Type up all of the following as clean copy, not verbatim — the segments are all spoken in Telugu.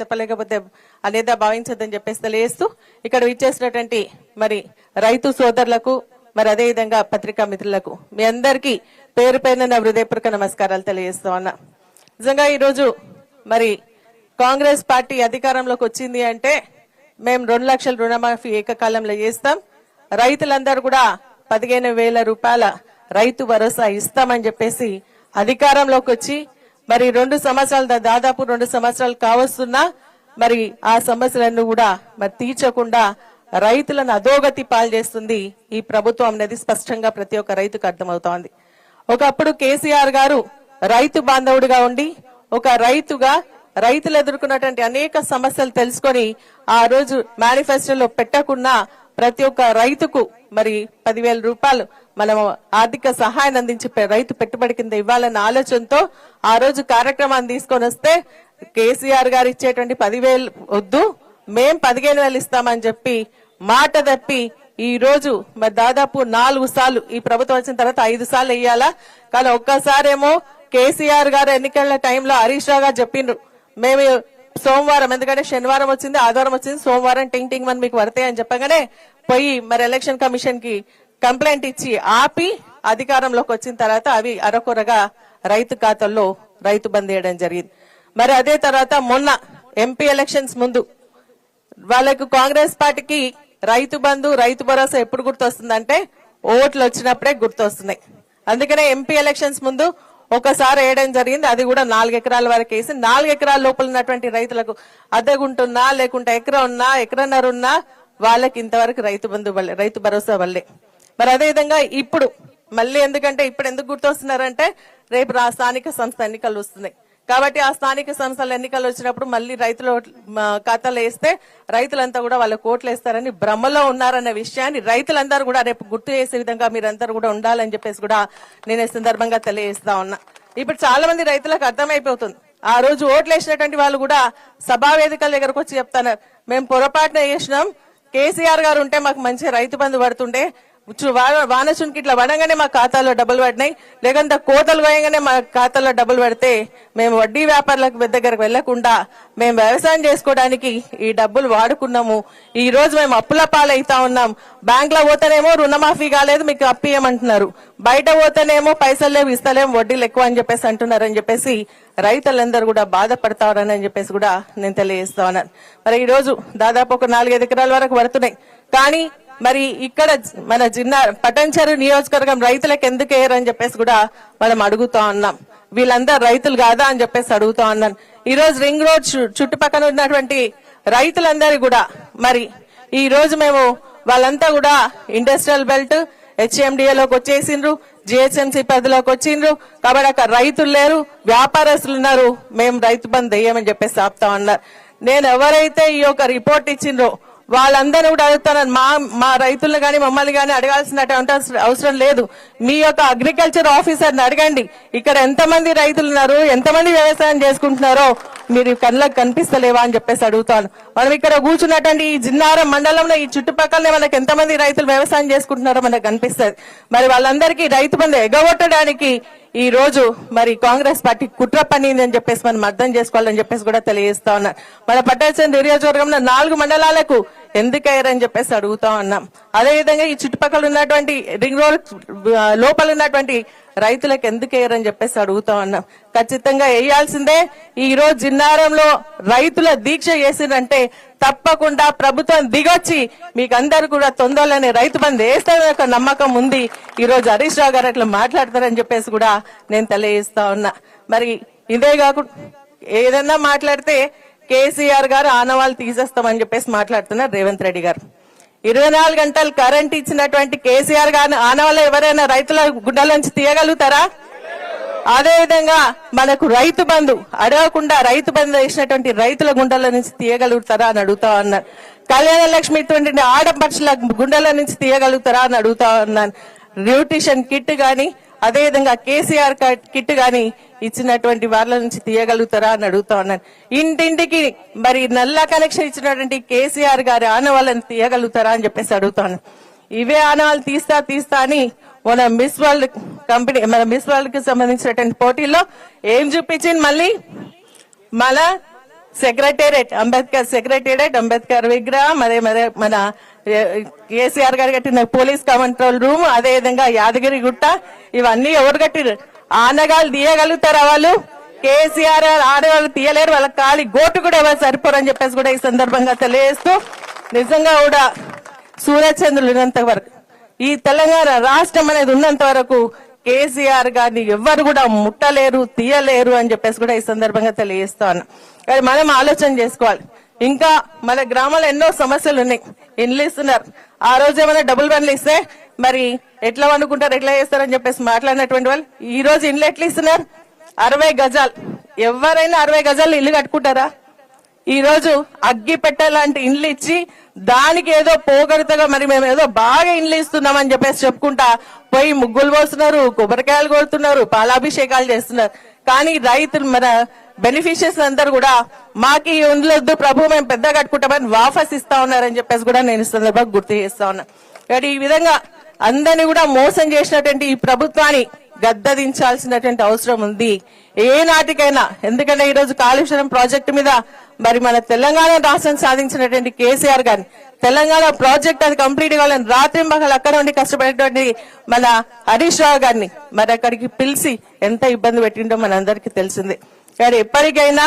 చెప్పలేకపోతే అనేదా భావించద్దని చెప్పేసి తెలియజేస్తూ ఇక్కడ ఇచ్చేసినటువంటి మరి రైతు సోదరులకు మరి అదే విధంగా పత్రికా మిత్రులకు మీ అందరికీ పేరు పేరున నా హృదయపూర్వక నమస్కారాలు తెలియజేస్తా ఉన్నా. నిజంగా ఈరోజు మరి కాంగ్రెస్ పార్టీ అధికారంలోకి వచ్చింది అంటే మేము 2 లక్షల రుణమాఫీ ఏకకాలంలో చేస్తాం, రైతులందరూ కూడా 15,000 రూపాయల రైతు భరోసా ఇస్తామని చెప్పేసి అధికారంలోకి వచ్చి మరి 2 సంవత్సరాలు దాదాపు 2 సంవత్సరాలు కావస్తున్నా మరి ఆ సమస్యలను కూడా మరి తీర్చకుండా రైతులను అధోగతి పాలు చేస్తుంది ఈ ప్రభుత్వం అనేది స్పష్టంగా ప్రతి ఒక్క రైతుకు అర్థమవుతోంది. ఒకప్పుడు కేసీఆర్ గారు రైతు బాంధవుడిగా ఉండి ఒక రైతుగా రైతులు ఎదుర్కొన్నటువంటి అనేక సమస్యలు తెలుసుకొని ఆ రోజు మేనిఫెస్టోలో పెట్టకుండా ప్రతి ఒక్క రైతుకు మరి 10,000 రూపాయలు మనం ఆర్థిక సహాయాన్ని అందించి రైతు పెట్టుబడి కింద ఇవ్వాలన్న ఆలోచనతో ఆ రోజు కార్యక్రమాన్ని తీసుకొని వస్తే కేసీఆర్ గారు ఇచ్చేటువంటి 10,000 వద్దు, మేం 15,000 ఇస్తామని చెప్పి మాట తప్పి ఈ రోజు మరి దాదాపు 4 సార్లు ఈ ప్రభుత్వం వచ్చిన తర్వాత 5 సార్లు వేయాలా, కానీ ఒక్కసారేమో కేసీఆర్ గారు ఎన్నికల టైంలో హరీష్ రావు గారు చెప్పిండ్రు మేము సోమవారం, ఎందుకంటే శనివారం వచ్చింది ఆదివారం వచ్చింది సోమవారం టింగ్ టింగ్ మని మీకు పడతాయి అని చెప్పగానే పోయి మరి ఎలక్షన్ కమిషన్ కి కంప్లైంట్ ఇచ్చి ఆపి అధికారంలోకి వచ్చిన తర్వాత అవి అరకొరగా రైతు ఖాతాల్లో రైతు బంద్ చేయడం జరిగింది. మరి అదే తర్వాత మొన్న ఎంపీ ఎలక్షన్స్ ముందు వాళ్ళకు కాంగ్రెస్ పార్టీకి రైతు బంధు రైతు భరోసా ఎప్పుడు గుర్తొస్తుందంటే ఓట్లు వచ్చినప్పుడే గుర్తొస్తున్నాయి. అందుకనే ఎంపీ ఎలక్షన్స్ ముందు ఒకసారి వేయడం జరిగింది, అది కూడా 4 ఎకరాల వరకు వేసి 4 ఎకరాల లోపల ఉన్నటువంటి రైతులకు అద్దెగుంటున్నా లేకుంటే ఎకరా ఉన్నా ఎకరన్నర ఉన్నా వాళ్ళకి ఇంతవరకు రైతు బంధు వల్లే రైతు భరోసా వల్లే. మరి అదే విధంగా ఇప్పుడు మళ్ళీ ఇప్పుడు ఎందుకు గుర్తొస్తున్నారంటే రేపు స్థానిక సంస్థ ఎన్నికలు వస్తున్నాయి కాబట్టి ఆ స్థానిక సంస్థల ఎన్నికలు వచ్చినప్పుడు మళ్ళీ రైతుల ఖాతాలో వేస్తే రైతులంతా కూడా వాళ్ళ కోట్లు వేస్తారని భ్రమలో ఉన్నారన్న విషయాన్ని రైతులందరూ కూడా రేపు గుర్తు చేసే విధంగా మీరందరూ కూడా ఉండాలని చెప్పేసి కూడా నేను ఈ సందర్భంగా తెలియజేస్తా ఉన్నా. ఇప్పుడు చాలా మంది రైతులకు అర్థమైపోతుంది, ఆ రోజు ఓట్లు వేసినటువంటి వాళ్ళు కూడా సభా వేదికల దగ్గరకు వచ్చి చెప్తున్నారు మేము పొరపాటున వేసినాం, కేసీఆర్ గారు ఉంటే మాకు మంచి రైతు బంధు పడుతుండే, వానచునికి ఇట్లా పడగానే మా ఖాతాలో డబ్బులు పడినాయి, లేకంటే కోతలు పోయగానే మా ఖాతాలో డబ్బులు పడితే మేము వడ్డీ వ్యాపారులకు దగ్గరకు వెళ్లకుండా మేము వ్యవసాయం చేసుకోవడానికి ఈ డబ్బులు వాడుకున్నాము, ఈ రోజు మేము అప్పుల పాలైతా ఉన్నాం, బ్యాంక్ లో పోతేనేమో రుణమాఫీ కాలేదు మీకు అప్పు ఇవ్వమంటున్నారు, బయట పోతేనేమో పైసలు లేవు ఇస్తలేము వడ్డీలు ఎక్కువ అని చెప్పేసి అంటున్నారు అని చెప్పేసి రైతులందరూ కూడా బాధపడతారని చెప్పేసి కూడా నేను తెలియజేస్తా ఉన్నాను. మరి ఈ రోజు దాదాపు ఒక 4-5 ఎకరాల వరకు పడుతున్నాయి, కానీ మరి ఇక్కడ మన పటంచెరు నియోజకవర్గం రైతులకు ఎందుకు వేయరని చెప్పేసి కూడా మనం అడుగుతా ఉన్నాం. వీళ్ళందరూ రైతులు కాదా అని చెప్పేసి అడుగుతా ఉన్నాను. ఈ రోజు రింగ్ రోడ్ చుట్టుపక్కల ఉన్నటువంటి రైతులందరూ కూడా మరి ఈ రోజు మేము వాళ్ళంతా కూడా ఇండస్ట్రియల్ బెల్ట్ హెచ్ఎండిఏలోకి వచ్చేసిండ్రు, జిహెచ్ఎంసీ పరిధిలోకి వచ్చిండ్రు, కాబట్టి అక్కడ రైతులు లేరు, వ్యాపారస్తులు ఉన్నారు, మేము రైతు బంద్ వేయమని చెప్పేసి ఆపుతా ఉన్నారు. నేను ఎవరైతే ఈ యొక్క రిపోర్ట్ ఇచ్చిండ్రో వాళ్ళందరూ కూడా అడుగుతాను, మా రైతులను కానీ మమ్మల్ని కానీ అడగాల్సినటువంటి అవసరం లేదు, మీ యొక్క అగ్రికల్చర్ ఆఫీసర్ని అడగండి, ఇక్కడ ఎంతమంది రైతులు ఉన్నారు ఎంతమంది వ్యవసాయం చేసుకుంటున్నారో మీరు కళ్ళకు కనిపిస్తలేవా అని చెప్పేసి అడుగుతాను. మనం ఇక్కడ కూర్చున్నటువంటి ఈ జిన్నారం మండలంలో ఈ చుట్టుపక్కలనే మనకు ఎంతమంది రైతులు వ్యవసాయం చేసుకుంటున్నారో మనకు కనిపిస్తుంది. మరి వాళ్ళందరికీ రైతు బంధు ఎగగొట్టడానికి ఈ రోజు మరి కాంగ్రెస్ పార్టీ కుట్ర పనింది అని చెప్పేసి మనం అర్థం చేసుకోవాలని చెప్పేసి కూడా తెలియజేస్తా ఉన్నాం. మన పట్టణ నియోజకవర్గంలో 4 మండలాలకు ఎందుకు అయ్యారని చెప్పేసి అడుగుతా ఉన్నాం. అదేవిధంగా ఈ చుట్టుపక్కల ఉన్నటువంటి రింగ్ రోడ్ లోపల ఉన్నటువంటి రైతులకు ఎందుకు వేయరని చెప్పేసి అడుగుతా ఉన్నాం. ఖచ్చితంగా వేయాల్సిందే. ఈ రోజు జిన్నారంలో రైతుల దీక్ష చేసిందంటే తప్పకుండా ప్రభుత్వం దిగొచ్చి మీకు అందరు కూడా తొందరలోనే రైతు బంధు వేస్తారనే ఒక నమ్మకం ఉంది. ఈ రోజు హరీష్ రావు గారు అట్లా మాట్లాడతారని చెప్పేసి కూడా నేను తెలియజేస్తా ఉన్నా. మరి ఇదే కాకుండా ఏదన్నా మాట్లాడితే కేసీఆర్ గారు ఆనవాళ్ళు తీసేస్తామని చెప్పేసి మాట్లాడుతున్నారు రేవంత్ రెడ్డి గారు. 24 గంటలు కరెంట్ ఇచ్చినటువంటి కేసీఆర్ గారు ఆనవాళ్ళు ఎవరైనా రైతుల గుడ్డల నుంచి తీయగలుగుతారా? అదేవిధంగా మనకు రైతు బంధు అడగకుండా రైతు బంధు వేసినటువంటి రైతుల గుండెల నుంచి తీయగలుగుతారా అని అడుగుతా ఉన్నాను. కళ్యాణ లక్ష్మి ఇటువంటి ఆడపడుచుల గుండెల నుంచి తీయగలుగుతారా అని అడుగుతా ఉన్నాను. న్యూట్రిషన్ కిట్ గాని అదేవిధంగా కేసీఆర్ కిట్ గాని ఇచ్చినటువంటి వాళ్ళ నుంచి తీయగలుగుతారా అని అడుగుతా ఉన్నాను. ఇంటింటికి మరి నల్ల కనెక్షన్ ఇచ్చినటువంటి కేసీఆర్ గారి ఆనవాళ్ళని తీయగలుగుతారా అని చెప్పేసి అడుగుతాను. ఇవే ఆనవాళ్ళు తీస్తా అని మన మిస్ వరల్డ్ కంపెనీ మన మిస్ వరల్డ్ కి సంబంధించినటువంటి పోటీల్లో ఏం చూపించింది? మళ్ళీ మన సెక్రటేరియట్ అంబేద్కర్ సెక్రటేరియట్, అంబేద్కర్ విగ్రహం, అదే మన కేసీఆర్ గారు కట్టిన పోలీస్ కంట్రోల్ రూమ్, అదే విధంగా యాదగిరి గుట్ట, ఇవన్నీ ఎవరు కట్టిరు? ఆనగాళ్ళు తీయగలుగుతారా వాళ్ళు? కేసీఆర్ ఆడవాళ్ళు తీయలేరు, వాళ్ళ ఖాళీ గోటు కూడా ఎవరు సరిపోరని చెప్పేసి కూడా ఈ సందర్భంగా తెలియజేస్తూ, నిజంగా కూడా సూర్యచంద్రులు ఉన్నంత వరకు, ఈ తెలంగాణ రాష్ట్రం అనేది ఉన్నంత వరకు కేసీఆర్ గారిని ఎవ్వరు కూడా ముట్టలేరు, తీయలేరు అని చెప్పేసి కూడా ఈ సందర్భంగా తెలియజేస్తా ఉన్నా. కానీ మనం ఆలోచన చేసుకోవాలి. ఇంకా మన గ్రామంలో ఎన్నో సమస్యలు ఉన్నాయి. ఇండ్లు ఇస్తున్నారు, ఆ రోజు ఏమైనా డబుల్ బండ్లు ఇస్తే మరి ఎట్లా వండుకుంటారు, ఎట్లా చేస్తారని చెప్పేసి మాట్లాడినటువంటి వాళ్ళు ఈ రోజు ఇండ్లు ఎట్లా ఇస్తున్నారు? 60 గజాలు. ఎవరైనా 60 గజాలు ఇల్లు కట్టుకుంటారా? ఈ రోజు అగ్గి పెట్టలాంటి ఇండ్లు ఇచ్చి దానికి ఏదో పోగొడతగా మరి మేము ఏదో బాగా ఇండ్లు ఇస్తున్నామని చెప్పేసి చెప్పుకుంటా పోయి ముగ్గులు పోస్తున్నారు, కొబ్బరికాయలు కొడుతున్నారు, పాలాభిషేకాలు చేస్తున్నారు. కానీ రైతులు మన బెనిఫిషియర్స్ అందరు కూడా మాకు ఈ ఉండలేదు ప్రభు, మేము పెద్ద కట్టుకుంటామని వాపస్ ఇస్తా ఉన్నారని చెప్పేసి కూడా నేను ఈ సందర్భంగా గుర్తు చేస్తా ఉన్నా. కానీ ఈ విధంగా అందరినీ కూడా మోసం చేసినటువంటి ఈ ప్రభుత్వాన్ని గద్దదించాల్సినటువంటి అవసరం ఉంది ఏ నాటికైనా. ఎందుకంటే ఈ రోజు కాళేశ్వరం ప్రాజెక్టు మీద మరి మన తెలంగాణ రాష్ట్రం సాధించినటువంటి కేసీఆర్ గారిని, తెలంగాణ ప్రాజెక్ట్ అది కంప్లీట్ కావాలని రాత్రి మగలు అక్కడ ఉండి కష్టపడేటువంటి మన హరీష్ రావు గారిని మరి అక్కడికి పిలిచి ఎంత ఇబ్బంది పెట్టిండో మనందరికీ తెలిసిందే. కానీ ఎప్పటికైనా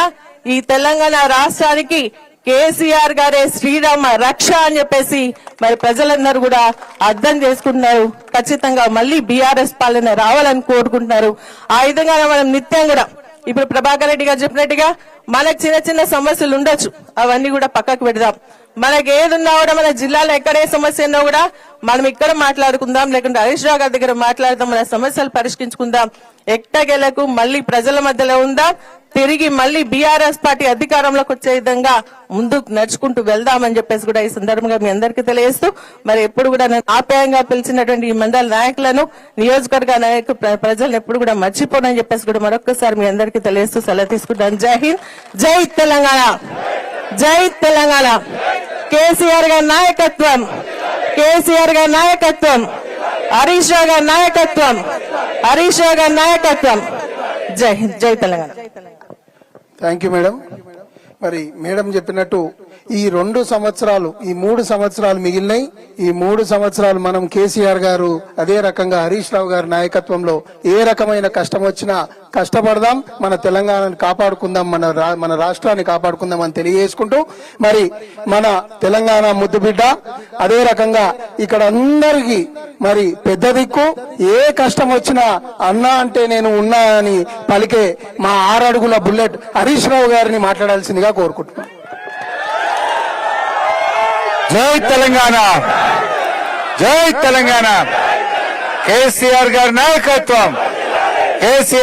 ఈ తెలంగాణ రాష్ట్రానికి కేసీఆర్ గారే శ్రీరామ రక్ష అని చెప్పేసి మరి ప్రజలందరూ కూడా అర్థం చేసుకుంటున్నారు. ఖచ్చితంగా మళ్ళీ బీఆర్ఎస్ పాలన రావాలని కోరుకుంటున్నారు. ఆ విధంగా మనం నిత్యం కూడా ఇప్పుడు ప్రభాకర్ రెడ్డి గారు చెప్పినట్టుగా మనకు చిన్న చిన్న సమస్యలు ఉండొచ్చు, అవన్నీ కూడా పక్కకు పెడదాం. మనకి ఏది ఉన్నా కూడా మన జిల్లాలో ఎక్కడే సమస్య ఉన్నా కూడా మనం ఇక్కడ మాట్లాడుకుందాం, లేకుంటే హరీష్ రావు గారి దగ్గర మాట్లాడదాం, మన సమస్యలు పరిష్కరించుకుందాం. ఎట్టగెలకు మళ్ళీ ప్రజల మధ్యలో ఉందాం, తిరిగి మళ్ళీ బీఆర్ఎస్ పార్టీ అధికారంలోకి వచ్చే విధంగా ముందుకు నడుచుకుంటూ వెళ్దామని చెప్పేసి కూడా ఈ సందర్భంగా మీ అందరికీ తెలియజేస్తూ, మరి ఎప్పుడు కూడా నేను ఆప్యాయంగా పిలిచినటువంటి ఈ మండల నాయకులను, నియోజకవర్గ నాయకు ప్రజలను ఎప్పుడు కూడా మర్చిపోనని చెప్పేసి కూడా మరొకసారి మీ అందరికీ తెలియజేస్తూ సెలవు తీసుకుంటాను. జై హింద్, జై తెలంగాణ, జై తెలంగాణ. కేసీఆర్ గారి నాయకత్వం, కేసీఆర్ గారి నాయకత్వం, హరీష్ రావు గారి నాయకత్వం, హరీష్ రావు గారి నాయకత్వం. జై హింద్, జై తెలంగాణ. Thank you madam. మరి మేడం చెప్పినట్టు ఈ 2 సంవత్సరాలు, ఈ 3 సంవత్సరాలు మిగిలినాయి. ఈ 3 సంవత్సరాలు మనం కేసీఆర్ గారు అదే రకంగా హరీష్ రావు గారి నాయకత్వంలో ఏ రకమైన కష్టం వచ్చినా కష్టపడదాం, మన తెలంగాణని కాపాడుకుందాం, మన రాష్ట్రాన్ని కాపాడుకుందాం అని తెలియజేసుకుంటూ, మరి మన తెలంగాణ ముద్దుబిడ్డ అదే రకంగా ఇక్కడ అందరికీ మరి పెద్ద దిక్కు, ఏ కష్టం వచ్చినా అన్నా అంటే నేను ఉన్నా అని పలికే మా 6 అడుగుల బుల్లెట్ హరీష్ రావు గారిని మాట్లాడాల్సిందిగా కోరుకుంటున్నాను. జై తెలంగాణ, జై తెలంగాణ. కేసీఆర్ గారి నాయకత్వం, కేసీఆర్